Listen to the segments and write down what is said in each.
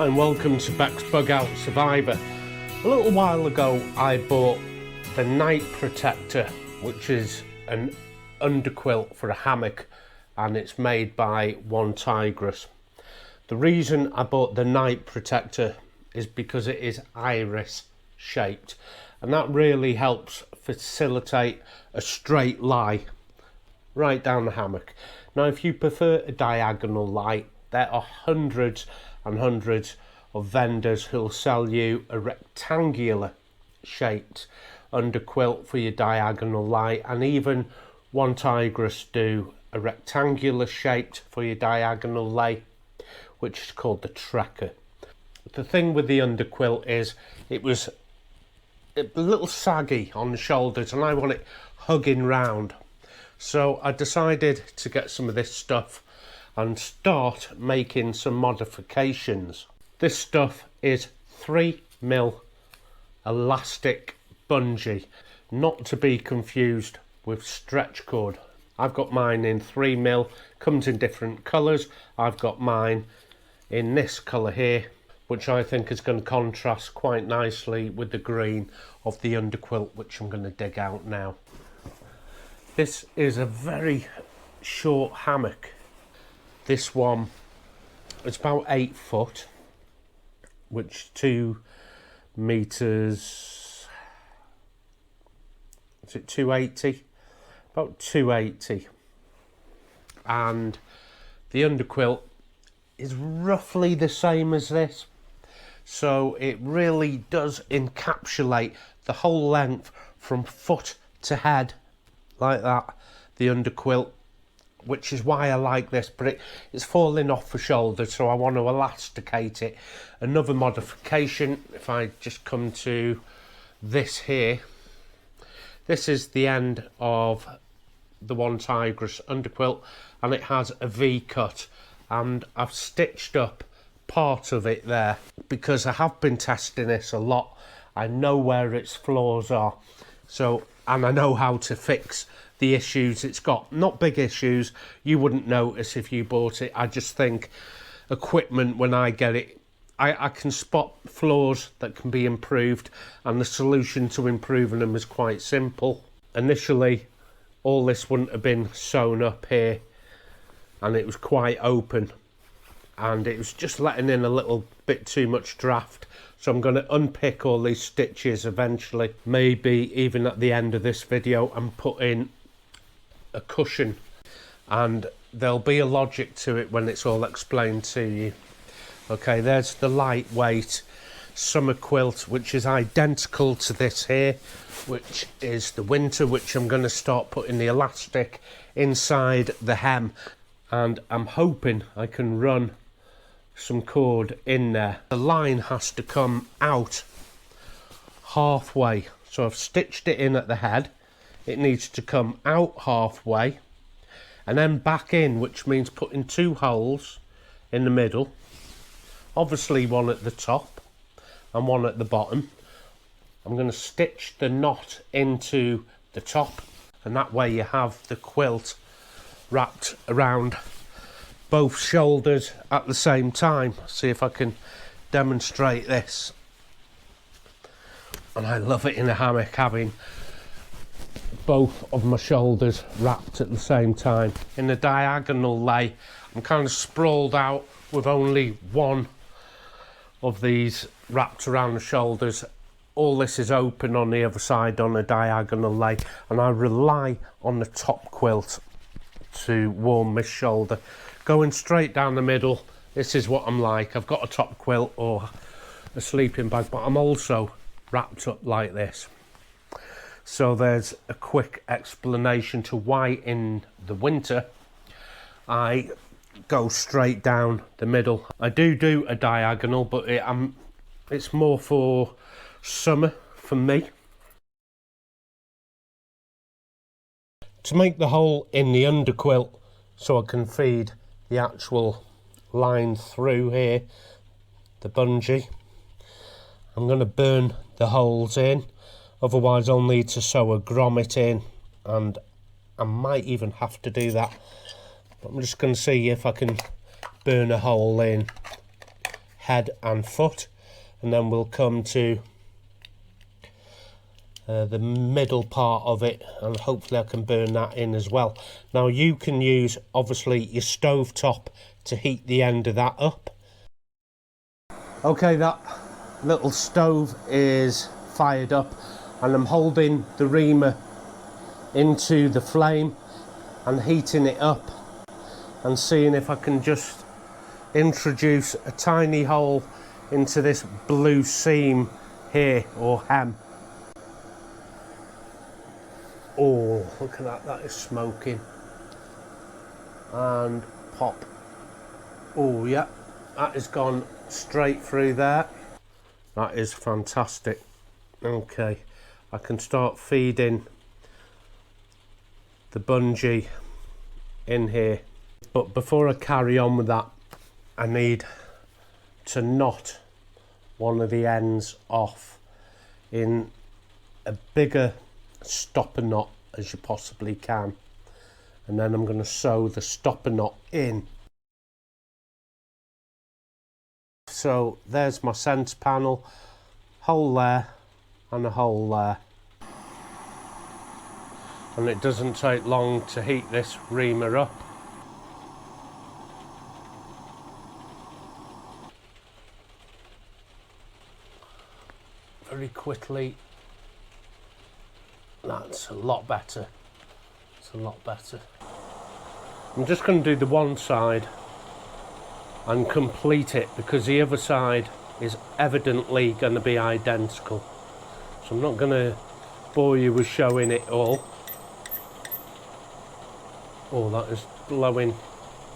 And welcome to bexbugoutsurvivor. A little while ago I bought the night protector, which is an underquilt for a hammock, and it's made by ONETIGRES. The reason I bought the night protector is because it is iris shaped, and that really helps facilitate a straight lie right down the hammock. Now if you prefer a diagonal lie, there are hundreds and hundreds of vendors who'll sell you a rectangular shaped underquilt for your diagonal lie, and even ONETIGRES do a rectangular shaped for your diagonal lay, which is called the Trekker. The thing with the underquilt is it was a little saggy on the shoulders and I want it hugging round, so I decided to get some of this stuff and start making some modifications. This stuff is 3mm elastic bungee, not to be confused with stretch cord. I've got mine in 3mm, comes in different colours. I've got mine in this colour here, which I think is going to contrast quite nicely with the green of the underquilt, which I'm going to dig out now. This is a very short hammock. This one is about 8 foot, which 2 meters, is it 280? About 280. And the underquilt is roughly the same as this. So it really does encapsulate the whole length from foot to head like that, the underquilt, which is why I like this, but it's falling off the shoulder, so I want to elasticate it. Another modification, if I just come to this here, this is the end of the ONETIGRES underquilt, and it has a V cut, and I've stitched up part of it there because I have been testing this a lot. I know where its flaws are, so, and I know how to fix the issues it's got. Not big issues, you wouldn't notice if you bought it. I just think equipment, when I get it, I can spot flaws that can be improved, and the solution to improving them is quite simple. Initially all this wouldn't have been sewn up here, and it was quite open, and it was just letting in a little bit too much draft. So I'm going to unpick all these stitches eventually, maybe even at the end of this video, and put in a cushion, and there'll be a logic to it when it's all explained to you. Okay, there's the lightweight summer quilt, which is identical to this here, which is the winter, which I'm going to start putting the elastic inside the hem, and I'm hoping I can run some cord in there. The line has to come out halfway, so I've stitched it in at the head. It needs to come out halfway and then back in, which means putting 2 holes in the middle, obviously one at the top and one at the bottom. I'm going to stitch the knot into the top, and that way you have the quilt wrapped around both shoulders at the same time. See if I can demonstrate this. And I love it in a hammock, having both of my shoulders wrapped at the same time. In the diagonal lay, I'm kind of sprawled out with only one of these wrapped around the shoulders. All this is open on the other side on a diagonal lay, and I rely on the top quilt to warm this shoulder. Going straight down the middle, this is what I'm like. I've got a top quilt or a sleeping bag, but I'm also wrapped up like this. So there's a quick explanation to why in the winter I go straight down the middle. I do a diagonal, but it's more for summer for me. To make the hole in the underquilt so I can feed the actual line through here, the bungee, I'm going to burn the holes in, otherwise I'll need to sew a grommet in, and I might even have to do that. But I'm just going to see if I can burn a hole in head and foot, and then we'll come to the middle part of it, and hopefully I can burn that in as well. Now you can use obviously your stove top to heat the end of that up. Okay, that little stove is fired up, and I'm holding the reamer into the flame and heating it up and seeing if I can just introduce a tiny hole into this blue seam here, or hem. Oh, look at that, that is smoking. And pop. Oh yeah, that has gone straight through there. That is fantastic. Okay, I can start feeding the bungee in here. But before I carry on with that, I need to knot one of the ends off in a bigger stopper knot as you possibly can, and then I'm going to sew the stopper knot in. So there's my centre panel, hole there and a hole there, and it doesn't take long to heat this reamer up. Very quickly. That's a lot better. It's a lot better. I'm just going to do the one side and complete it, because the other side is evidently going to be identical. So I'm not going to bore you with showing it all. Oh, that is glowing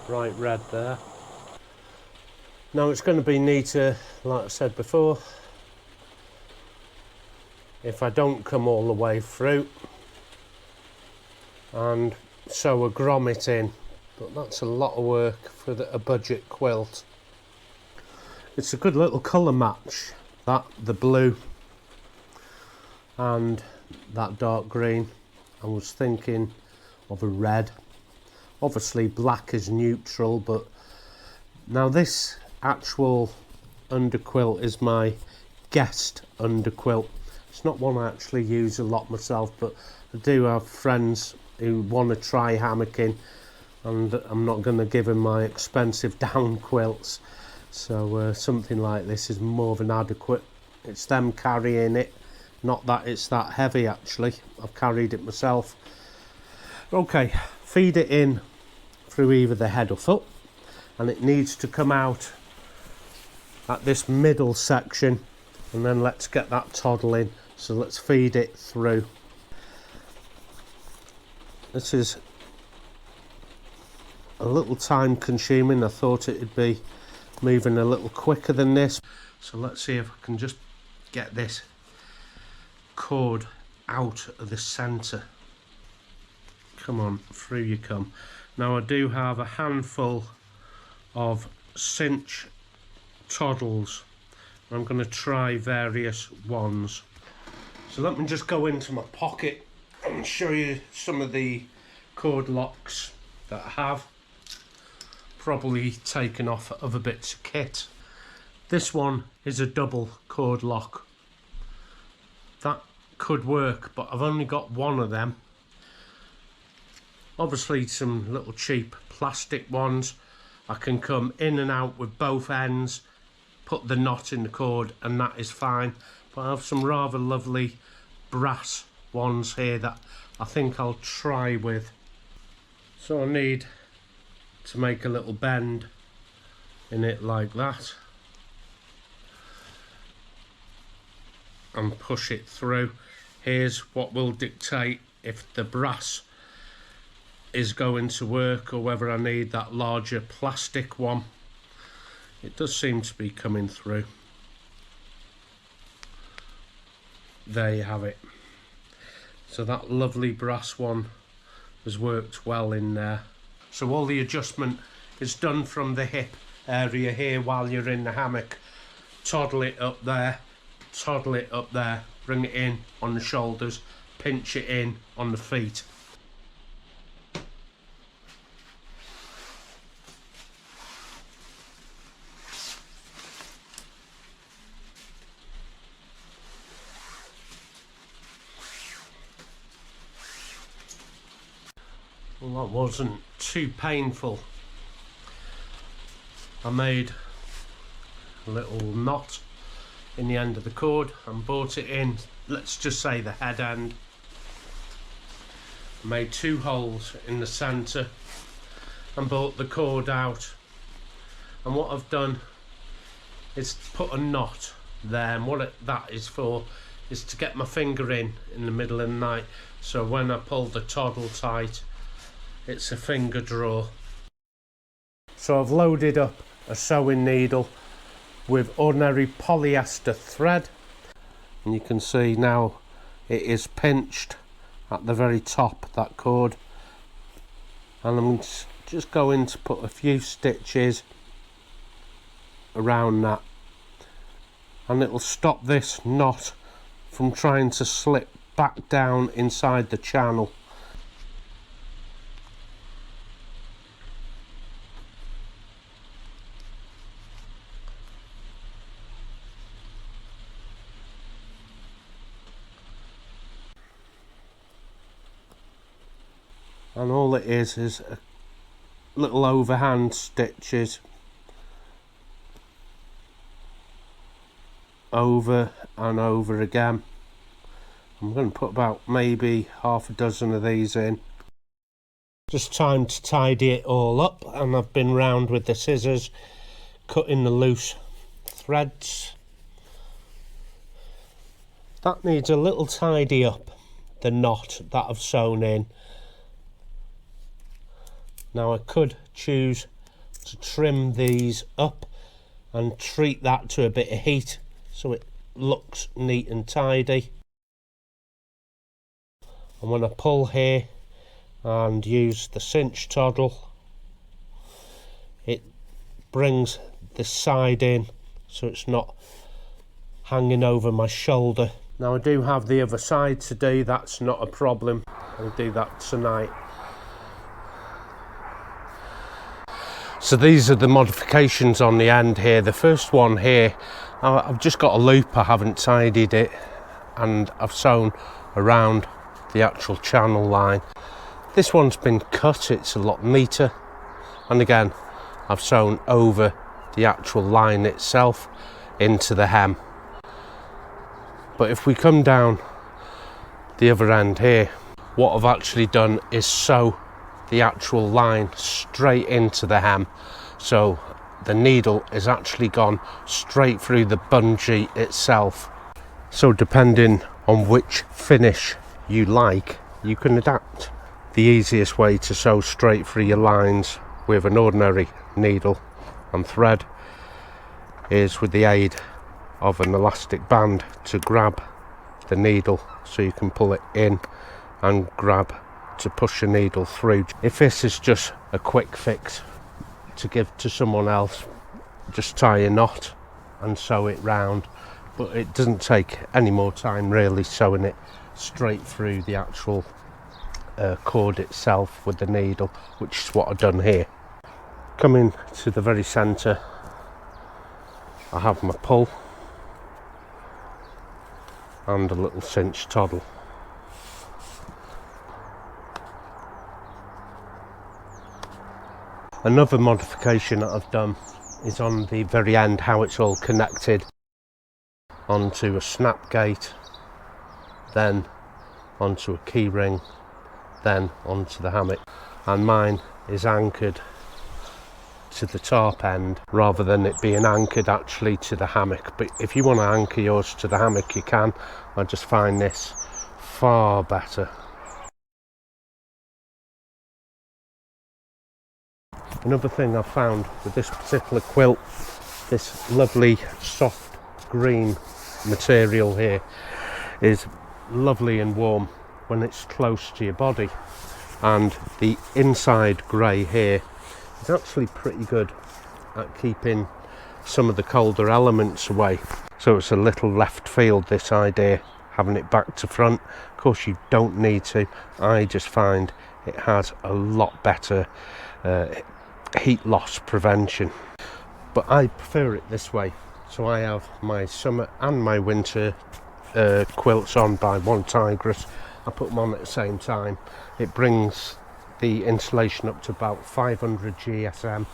bright red there. Now it's going to be neater, like I said before, if I don't come all the way through and sew a grommet in, but that's a lot of work for a budget quilt. It's a good little colour match, that the blue and that dark green. I was thinking of a red. Obviously black is neutral, but now this actual underquilt is my guest underquilt. It's not one I actually use a lot myself, but I do have friends who want to try hammocking, and I'm not going to give them my expensive down quilts. So something like this is more than adequate. It's them carrying it, not that it's that heavy actually. I've carried it myself. Okay, feed it in through either the head or foot, and it needs to come out at this middle section, and then let's get that toddle in. So let's feed it through. This is a little time consuming. I thought it would be moving a little quicker than this. So let's see if I can just get this cord out of the centre. Come on, through you come. Now I do have a handful of cinch toddles. I'm going to try various ones. So let me just go into my pocket and show you some of the cord locks that I have. Probably taken off other bits of kit. This one is a double cord lock. That could work, but I've only got one of them. Obviously some little cheap plastic ones. I can come in and out with both ends, put the knot in the cord, and that is fine. But I have some rather lovely brass ones here that I think I'll try with. So I need to make a little bend in it like that and push it through. Here's what will dictate if the brass is going to work or whether I need that larger plastic one. It does seem to be coming through. There you have it. So that lovely brass one has worked well in there. So all the adjustment is done from the hip area here while you're in the hammock. Toddle it up there, toddle it up there, bring it in on the shoulders, pinch it in on the feet. Well, that wasn't too painful. I made a little knot in the end of the cord and brought it in, let's just say the head end. Made 2 holes in the centre and brought the cord out, and what I've done is put a knot there, and what that is for is to get my finger in the middle of the night, so when I pull the toddle tight it's a finger draw. So I've loaded up a sewing needle with ordinary polyester thread, and you can see now it is pinched at the very top, that cord, and I'm just going to put a few stitches around that, and it will stop this knot from trying to slip back down inside the channel. And all it is a little overhand stitches over and over again. I'm going to put about maybe half a dozen of these in. Just time to tidy it all up, and I've been round with the scissors cutting the loose threads. That needs a little tidy up, the knot that I've sewn in. Now I could choose to trim these up and treat that to a bit of heat so it looks neat and tidy. And when I pull here and use the cinch toddle, it brings the side in so it's not hanging over my shoulder. Now I do have the other side to do, that's not a problem. I'll do that tonight. So these are the modifications on the end here. The first one here, I've just got a loop, I haven't tidied it, and I've sewn around the actual channel line. This one's been cut, it's a lot neater, and again I've sewn over the actual line itself into the hem. But if we come down the other end here, what I've actually done is sew the actual line straight into the hem, so the needle is actually gone straight through the bungee itself. So depending on which finish you like, you can adapt. The easiest way to sew straight through your lines with an ordinary needle and thread is with the aid of an elastic band to grab the needle so you can pull it in and grab to push a needle through. If this is just a quick fix to give to someone else, just tie a knot and sew it round, but it doesn't take any more time really sewing it straight through the actual cord itself with the needle, which is what I've done here. Coming to the very centre, I have my pull and a little cinch toddle. Another modification that I've done is on the very end, how it's all connected onto a snap gate, then onto a key ring, then onto the hammock, and mine is anchored to the top end rather than it being anchored actually to the hammock. But if you want to anchor yours to the hammock, you can. I just find this far better. Another thing I've found with this particular quilt, this lovely soft green material here is lovely and warm when it's close to your body, and the inside grey here is actually pretty good at keeping some of the colder elements away. So it's a little left field, this idea, having it back to front. Of course you don't need to, I just find it has a lot better heat loss prevention, but I prefer it this way. So I have my summer and my winter quilts on by ONETIGRES. I put them on at the same time. It brings the insulation up to about 500 GSM,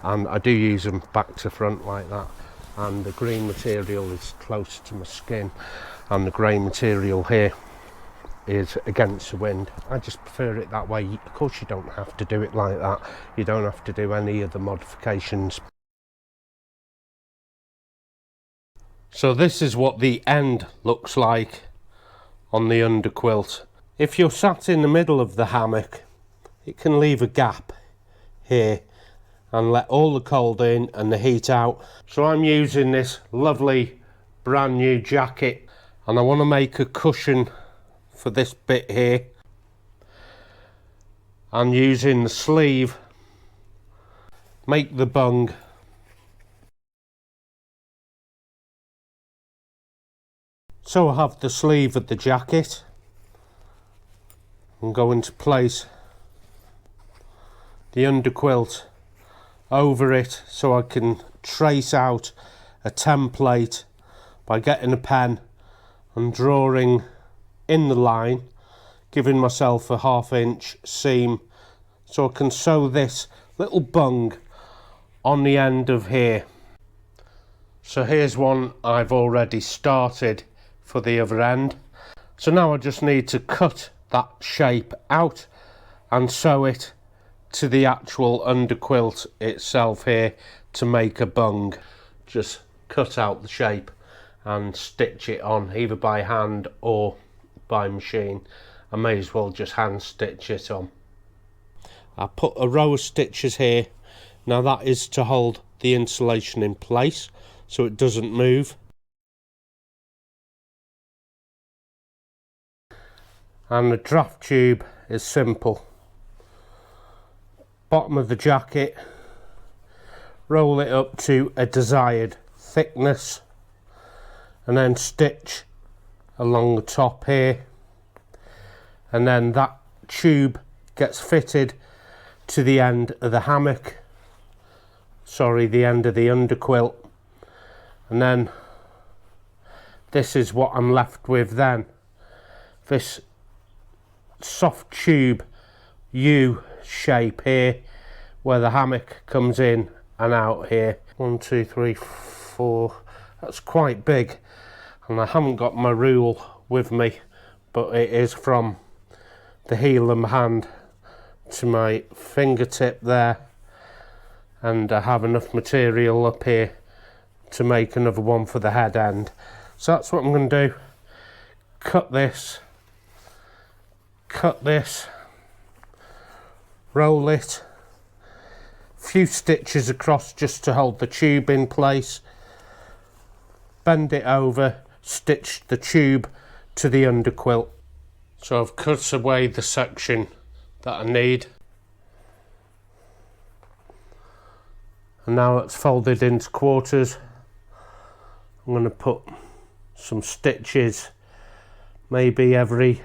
and I do use them back to front like that. And the green material is close to my skin, and the grey material here is against the wind. I just prefer it that way. Of course you don't have to do it like that, you don't have to do any of the modifications. So this is what the end looks like on the underquilt. If you're sat in the middle of the hammock, it can leave a gap here and let all the cold in and the heat out. So I'm using this lovely brand new jacket, and I want to make a cushion for this bit here. I'm using the sleeve, make the bung. So I have the sleeve of the jacket and going to place the underquilt over it, so I can trace out a template by getting a pen and drawing in the line, giving myself a 1/2 inch seam so I can sew this little bung on the end of here. So here's one I've already started for the other end. So now I just need to cut that shape out and sew it to the actual underquilt itself here to make a bung. Just cut out the shape and stitch it on either by hand or by machine. I may as well just hand stitch it on. I put a row of stitches here. Now that is to hold the insulation in place so it doesn't move. And the draft tube is simple. Bottom of the jacket, roll it up to a desired thickness and then stitch along the top here, and then that tube gets fitted to the end of the hammock, sorry, the end of the underquilt, and then this is what I'm left with then. This soft tube U shape here where the hammock comes in and out here. 1, 2, 3, 4, that's quite big, and I haven't got my rule with me, but it is from the heel of my hand to my fingertip there, and I have enough material up here to make another one for the head end. So that's what I'm going to do. Cut this, roll it, few stitches across just to hold the tube in place, bend it over, stitch the tube to the underquilt. So I've cut away the section that I need, and now it's folded into quarters. I'm going to put some stitches maybe every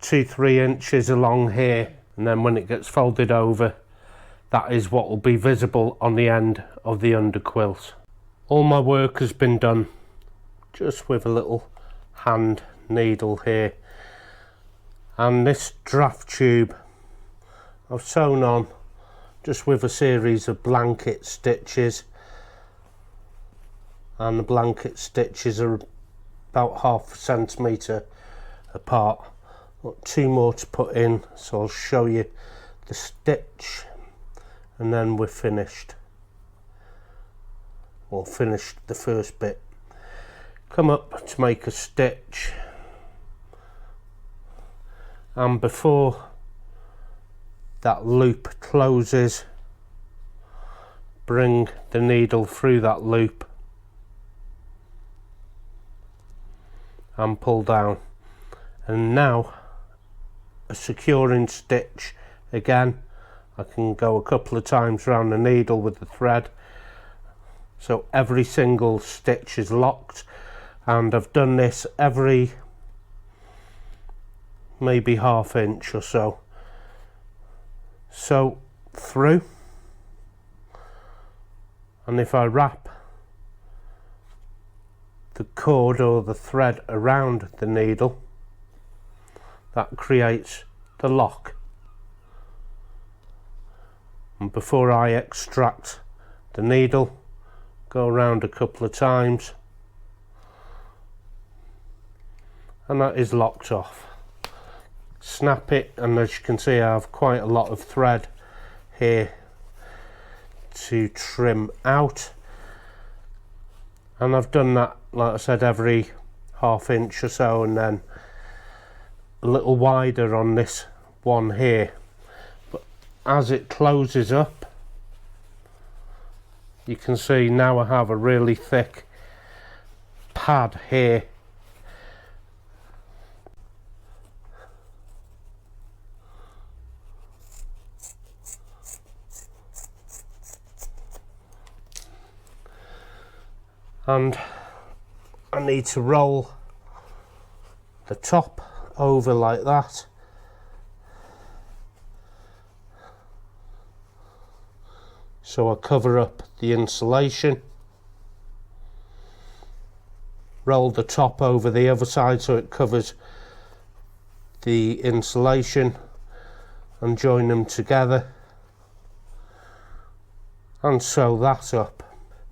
2-3 inches along here, and then when it gets folded over, that is what will be visible on the end of the underquilt. All my work has been done just with a little hand needle here, and this draft tube I've sewn on just with a series of blanket stitches, and the blanket stitches are about 1/2 centimetre apart. Got 2 more to put in, so I'll show you the stitch and then we're finished, or finished the first bit. Come up to make a stitch, and before that loop closes, bring the needle through that loop and pull down, and now a securing stitch again. I can go a couple of times around the needle with the thread so every single stitch is locked, and I've done this every maybe 1/2 inch or so. So through, and if I wrap the cord or the thread around the needle, that creates the lock. And before I extract the needle, go around a couple of times, and that is locked off. Snap it, and as you can see I have quite a lot of thread here to trim out, and I've done that, like I said, every ½ inch or so, and then a little wider on this one here. But as it closes up, you can see now I have a really thick pad here. And I need to roll the top over like that, so I cover up the insulation. Roll the top over the other side so it covers the insulation, and join them together and sew that up.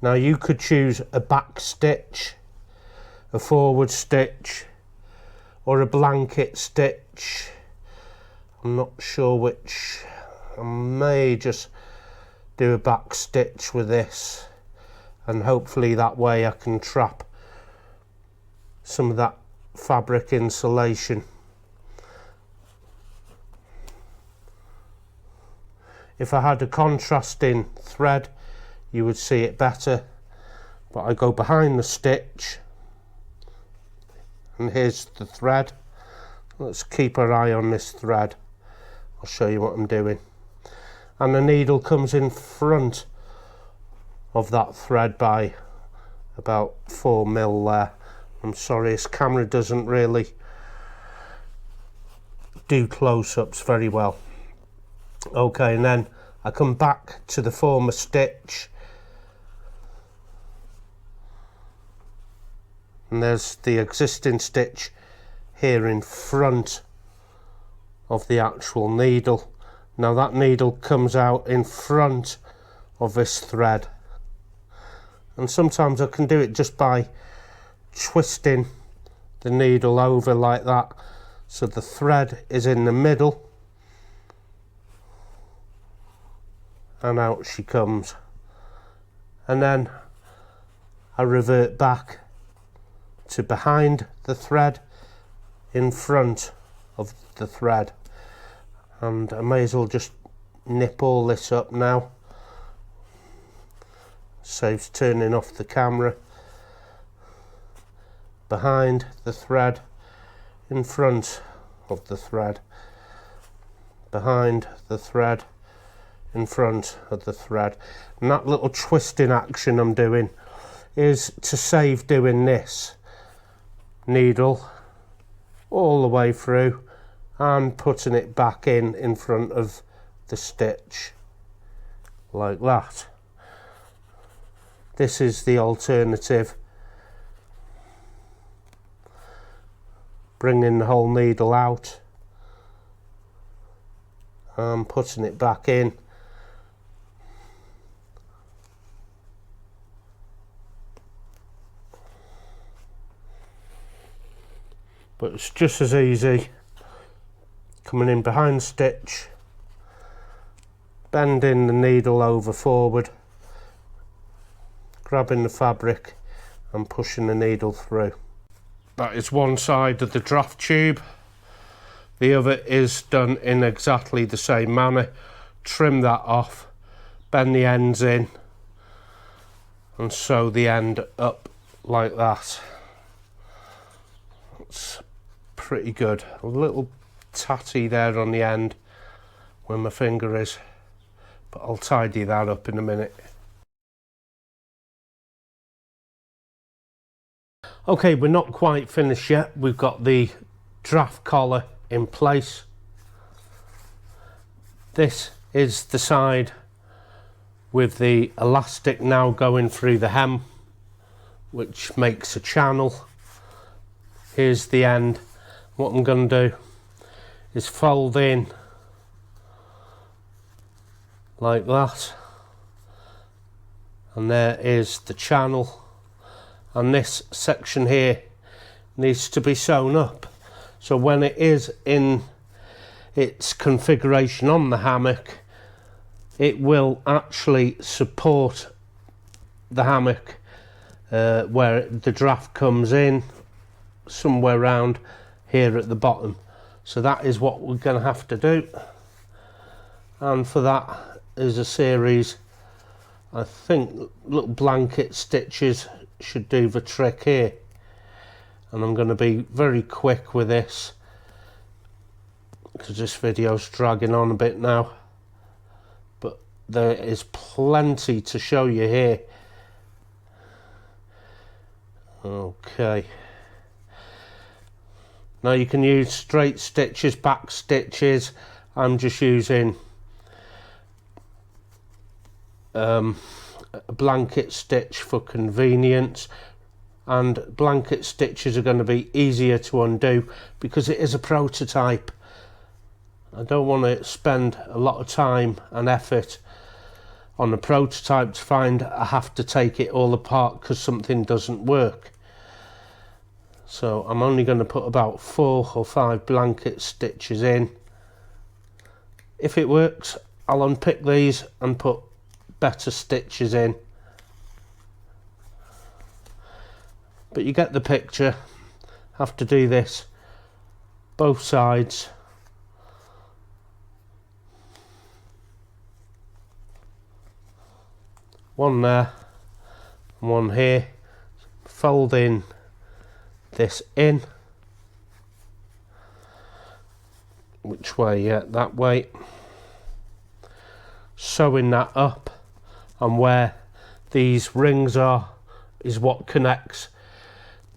Now you could choose a back stitch, a forward stitch, or a blanket stitch. I'm not sure which. I may just do a back stitch with this, and hopefully that way I can trap some of that fabric insulation. If I had a contrasting thread, you would see it better, but I go behind the stitch, and here's the thread. Let's keep our eye on this thread. I'll show you what I'm doing. And the needle comes in front of that thread by about 4 mil there. I'm sorry, this camera doesn't really do close-ups very well. Okay, and then I come back to the former stitch, and there's the existing stitch here in front of the actual needle. Now that needle comes out in front of this thread, and sometimes I can do it just by twisting the needle over like that, so the thread is in the middle, and out she comes. And then I revert back to behind the thread, in front of the thread, and I may as well just nip all this up now. Saves turning off the camera. Behind the thread, in front of the thread, behind the thread, in front of the thread. And that little twisting action I'm doing is to save doing this needle all the way through and putting it back in front of the stitch like that. This is the alternative, bringing the whole needle out and putting it back in. But it's just as easy coming in behind the stitch, bending the needle over forward, grabbing the fabric and pushing the needle through. That is one side of the draft tube. The other is done in exactly the same manner. Trim that off, bend the ends in and sew the end up like that. It's pretty good. A little tatty there on the end where my finger is, but I'll tidy that up in a minute. Okay, we're not quite finished yet. We've got the draft collar in place. This is the side with the elastic now going through the hem, which makes a channel. Here's the end. What I'm going to do is fold in like that, and there is the channel, and this section here needs to be sewn up, so when it is in its configuration on the hammock, it will actually support the hammock where the draft comes in somewhere around here at the bottom. So that is what we're going to have to do, and for that is a series, I think little blanket stitches should do the trick here, and I'm going to be very quick with this because this video's dragging on a bit now, but there is plenty to show you here. Okay, now you can use straight stitches, back stitches. I'm just using a blanket stitch for convenience, and blanket stitches are going to be easier to undo because it is a prototype. I don't want to spend a lot of time and effort on a prototype to find I have to take it all apart because something doesn't work. So I'm only going to put about 4 or 5 blanket stitches in. If it works, I'll unpick these and put better stitches in, but you get the picture. Have to do this both sides. One there and one here. Fold in this in. Which way? Yeah, that way. Sewing that up, and where these rings are is what connects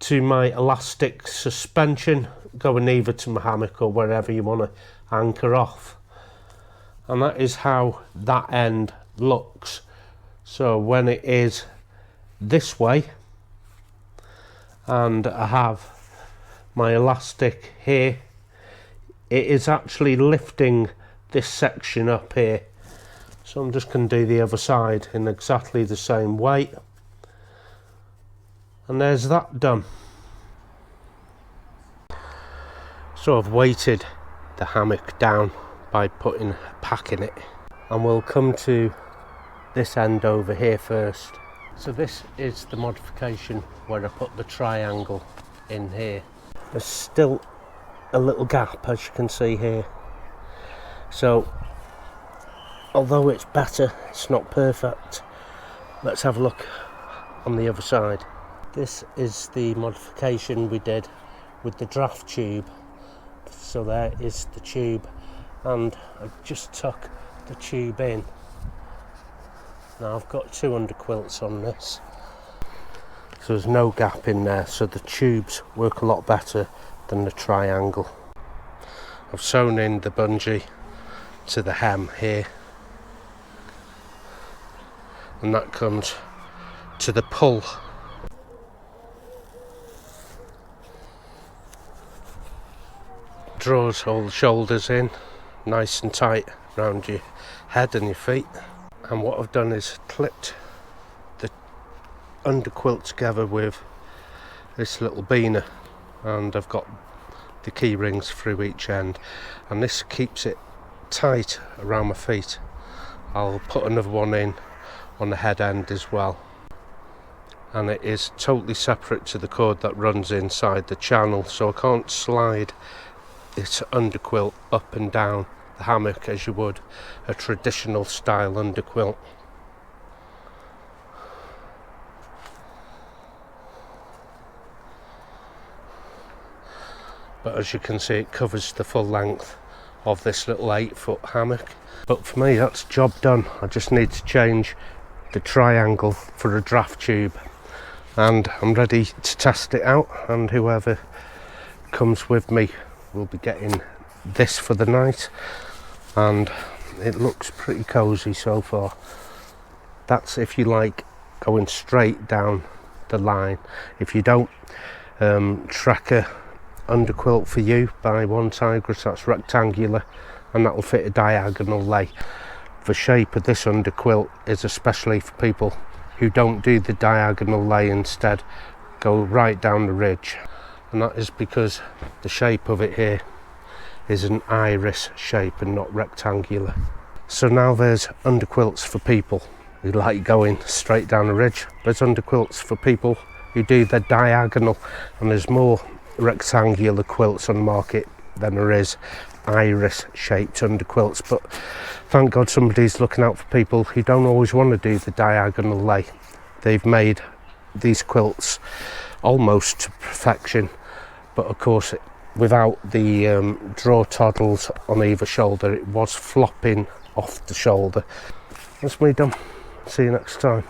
to my elastic suspension going either to my hammock or wherever you want to anchor off, and that is how that end looks. So when it is this way and I have my elastic here, it is actually lifting this section up here. So I'm just going to do the other side in exactly the same way, and there's that done. So I've weighted the hammock down by putting a pack in it, and we'll come to this end over here first. So this is the modification where I put the triangle in here. There's still a little gap, as you can see here, so although it's better, it's not perfect. Let's have a look on the other side. This is the modification we did with the draft tube. So there is the tube, and I just tuck the tube in. Now I've got 2 underquilts on this, so there's no gap in there, so the tubes work a lot better than the triangle. I've sewn in the bungee to the hem here, and that comes to the pull. Draws all the shoulders in nice and tight around your head and your feet. And what I've done is clipped the underquilt together with this little beaner, and I've got the key rings through each end, and this keeps it tight around my feet. I'll put another one in on the head end as well, and it is totally separate to the cord that runs inside the channel, so I can't slide this underquilt up and down the hammock as you would a traditional style underquilt. But as you can see, it covers the full length of this little 8-foot hammock. But for me, that's job done. I just need to change the triangle for a draft tube, and I'm ready to test it out, and whoever comes with me will be getting this for the night, and it looks pretty cozy so far. That's if you like going straight down the line. If you don't, tracker underquilt for you by ONETIGRES. That's rectangular and that will fit a diagonal lay. The shape of this underquilt is especially for people who don't do the diagonal lay, instead go right down the ridge, and that is because the shape of it here is an iris shape and not rectangular. So now there's underquilts for people who like going straight down the ridge. There's underquilts for people who do the diagonal, and there's more rectangular quilts on the market than there is iris shaped underquilts. But thank God somebody's looking out for people who don't always want to do the diagonal lay. They've made these quilts almost to perfection, but of course without the draw toddles on either shoulder, it was flopping off the shoulder. That's me done. See you next time.